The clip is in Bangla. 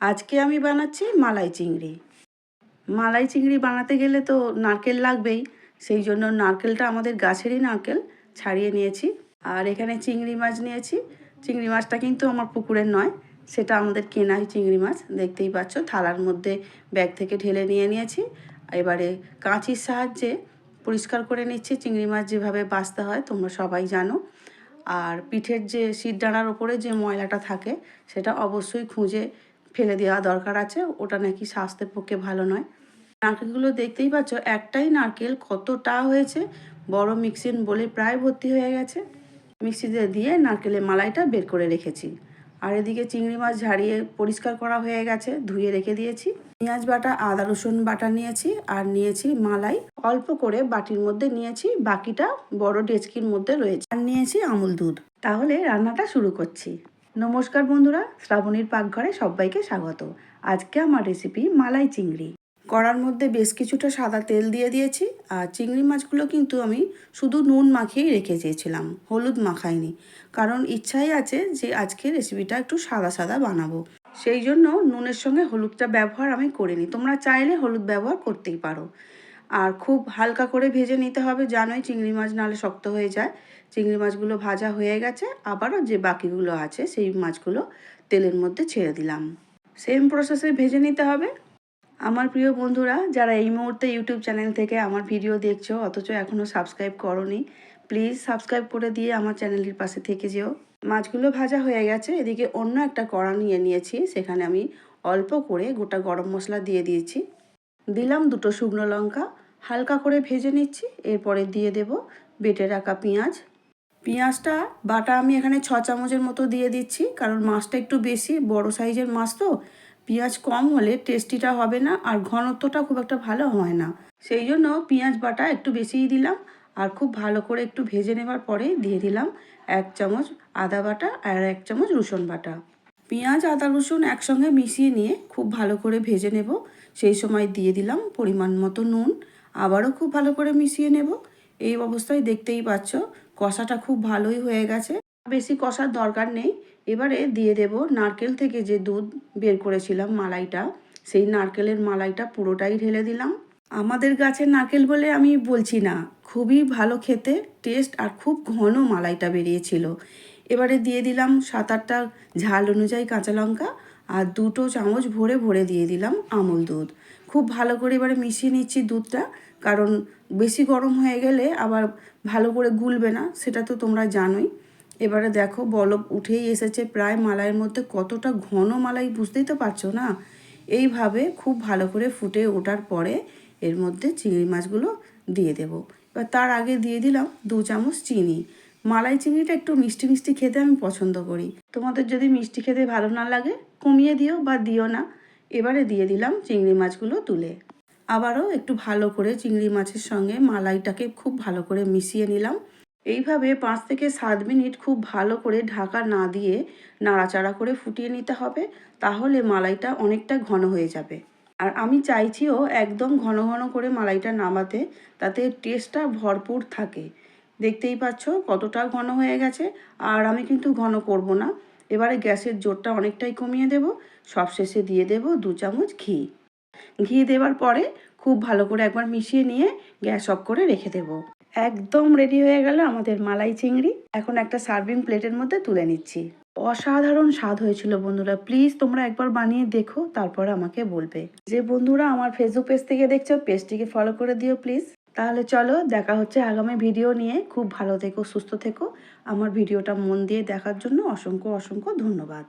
আজকে আমি বানাচ্ছি মালাই চিংড়ি। মালাই চিংড়ি বানাতে গেলে তো নারকেল লাগবেই, সেই জন্য নারকেলটা আমাদের গাছেরই নারকেল ছাড়িয়ে নিয়েছি। আর এখানে চিংড়ি মাছ নিয়েছি। চিংড়ি মাছটা কিন্তু আমার পুকুরের নয়, সেটা আমাদের কেনাই চিংড়ি মাছ। দেখতেই পাচ্ছ থালার মধ্যে ব্যাগ থেকে ঢেলে নিয়েছি। এবারে কাঁচির সাহায্যে পরিষ্কার করে নিচ্ছি। চিংড়ি মাছ যেভাবে বাছতে হয় তোমরা সবাই জানো। আর পিঠের যে শিরদাঁড়ার ওপরে যে ময়লাটা থাকে সেটা অবশ্যই খুঁজে ফেলে দেওয়া দরকার আছে, ওটা নাকি স্বাস্থ্যের পক্ষে ভালো নয়। নারকেলগুলো দেখতেই পাচ্ছ, একটাই নারকেল কতটা হয়েছে, বড় মিক্সিং বলে প্রায় ভর্তি হয়ে গেছে। মিক্সিতে দিয়ে নারকেলের মালাইটা বের করে রেখেছি। আর এদিকে চিংড়ি মাছ ঝাড়িয়ে পরিষ্কার করা হয়ে গেছে, ধুয়ে রেখে দিয়েছি। পেঁয়াজ বাটা, আদা রসুন বাটা নিয়েছি, আর নিয়েছি মালাই অল্প করে বাটির মধ্যে নিয়েছি, বাকিটা বড় ডেচকির মধ্যে রয়েছে। আর নিয়েছি আমুল দুধ। তাহলে রান্নাটা শুরু করছি। নমস্কার বন্ধুরা, শ্রাবণীর পাকঘরে সবাইকে স্বাগত। আজকে আমার রেসিপি মালাই চিংড়ি। কড়ার মধ্যে বেশ কিছুটা সাদা তেল দিয়ে দিয়েছি। আর চিংড়ি মাছগুলো কিন্তু আমি শুধু নুন মাখিয়েই রেখে চেয়েছিলাম, হলুদ মাখাইনি, কারণ ইচ্ছাই আছে যে আজকে রেসিপিটা একটু সাদা সাদা বানাবো। সেই জন্য নুনের সঙ্গে হলুদটা ব্যবহার আমি করিনি। তোমরা চাইলে হলুদ ব্যবহার করতেই পারো। আর খুব হালকা করে ভেজে নিতে হবে, জানোই চিংড়ি মাছ নাহলে শক্ত হয়ে যায়। চিংড়ি মাছগুলো ভাজা হয়ে গেছে, আবারও যে বাকিগুলো আছে সেই মাছগুলো তেলের মধ্যে ছেড়ে দিলাম। সেম প্রসেসে ভেজে নিতে হবে। আমার প্রিয় বন্ধুরা, যারা এই মুহূর্তে ইউটিউব চ্যানেল থেকে আমার ভিডিও দেখছো অথচ এখনও সাবস্ক্রাইব করোনি, প্লিজ সাবস্ক্রাইব করে দিয়ে আমার চ্যানেলটির পাশে থেকে যেও। মাছগুলো ভাজা হয়ে গেছে। এদিকে অন্য একটা কড়া নিয়েছি, সেখানে আমি অল্প করে গোটা গরম মশলা দিয়ে দিয়েছি। দিলাম দুটো শুকনো লঙ্কা, হালকা করে ভেজে নিচ্ছি। এরপরে দিয়ে দেব বেটে রাখা পেঁয়াজ। পেঁয়াজটা বাটা আমি এখানে 6 চামচের মতো দিয়ে দিচ্ছি, কারণ মাছটা একটু বেশি বড় সাইজের মাছ তো পেঁয়াজ কম হলে টেস্টিটা হবে না, আর ঘনত্বটা খুব একটা ভালো হয় না। সেই জন্য পেঁয়াজ বাটা একটু বেশিই দিলাম। আর খুব ভালো করে একটু ভেজে নেবার পরে দিয়ে দিলাম 1 চামচ আদা বাটা আর 1 চামচ রসুন বাটা। পেঁয়াজ আদা রসুন একসঙ্গে মিশিয়ে নিয়ে খুব ভালো করে ভেজে নেব। সেই সময় দিয়ে দিলাম পরিমাণ মতো নুন, আবারও খুব ভালো করে মিশিয়ে নেব। এই অবস্থায় দেখতেই পাচ্ছ কষাটা খুব ভালোই হয়ে গেছে, বেশি কষার দরকার নেই। এবারে দিয়ে দেব নারকেল থেকে যে দুধ বের করেছিলাম মালাইটা, সেই নারকেলের মালাইটা পুরোটাই ঢেলে দিলাম। আমাদের গাছের নারকেল বলে আমি বলছি না, খুবই ভালো খেতে টেস্ট, আর খুব ঘন মালাইটা বেরিয়েছিল। এবারে দিয়ে দিলাম 7-8টা ঝাল অনুযায়ী কাঁচা লঙ্কা, আর 2 চামচ ভরে ভরে দিয়ে দিলাম আমুল দুধ। খুব ভালো করে এবারে মিশিয়ে নিচ্ছি দুধটা, কারণ বেশি গরম হয়ে গেলে আবার ভালো করে গুলবে না, সেটা তো তোমরা জানোই। এবারে দেখো বলক উঠেই এসেছে প্রায় মালাইয়ের মধ্যে, কতটা ঘন মালাই বুঝতেই তো পারছো না। এইভাবে খুব ভালো করে ফুটে ওঠার পরে এর মধ্যে চিংড়ি মাছগুলো দিয়ে দেব। এবার তার আগে দিয়ে দিলাম 2 চামচ চিনি। মালাই চিংড়িটা একটু মিষ্টি মিষ্টি খেতে আমি পছন্দ করি। তোমাদের যদি মিষ্টি খেতে ভালো না লাগে কমিয়ে দিও বা দিও না। এবারে দিয়ে দিলাম চিংড়ি মাছগুলো তুলে। আবারও একটু ভালো করে চিংড়ি মাছের সঙ্গে মালাইটাকে খুব ভালো করে মিশিয়ে নিলাম। এইভাবে 5 থেকে 7 মিনিট খুব ভালো করে ঢাকা না দিয়ে নাড়াচাড়া করে ফুটিয়ে নিতে হবে, তাহলে মালাইটা অনেকটা ঘন হয়ে যাবে। আর আমি চাইছিও একদম ঘন ঘন করে মালাইটা নামাতে, তাতে টেস্টটা ভরপুর থাকে। দেখতেই পাচ্ছ কতটা ঘন হয়ে গেছে। আর আমি কিন্তু ঘন করব না। এবারে গ্যাসের জোরটা অনেকটাই কমিয়ে দেব। সবশেষে দিয়ে দেব 2 চামচ ঘি। ঘি দেওয়ার পরে খুব ভালো করে একবার মিশিয়ে নিয়ে গ্যাস অফ করে রেখে দেব। একদম রেডি হয়ে গেল আমাদের মালাই চিংড়ি। এখন একটা সার্ভিং প্লেটের মধ্যে তুলে নিচ্ছি। অসাধারণ স্বাদ হয়েছিল বন্ধুরা, প্লিজ তোমরা একবার বানিয়ে দেখো, তারপরে আমাকে বলবে। যে বন্ধুরা আমার ফেসবুক পেজ থেকে দেখছো, পেজটিকে ফলো করে দিও প্লিজ। তাহলে চলো, দেখা হচ্ছে আগামী ভিডিও নিয়ে। খুব ভালো থেকো, সুস্থ থেকো। আমার ভিডিওটা মন দিয়ে দেখার জন্য অসংখ্য অসংখ্য ধন্যবাদ।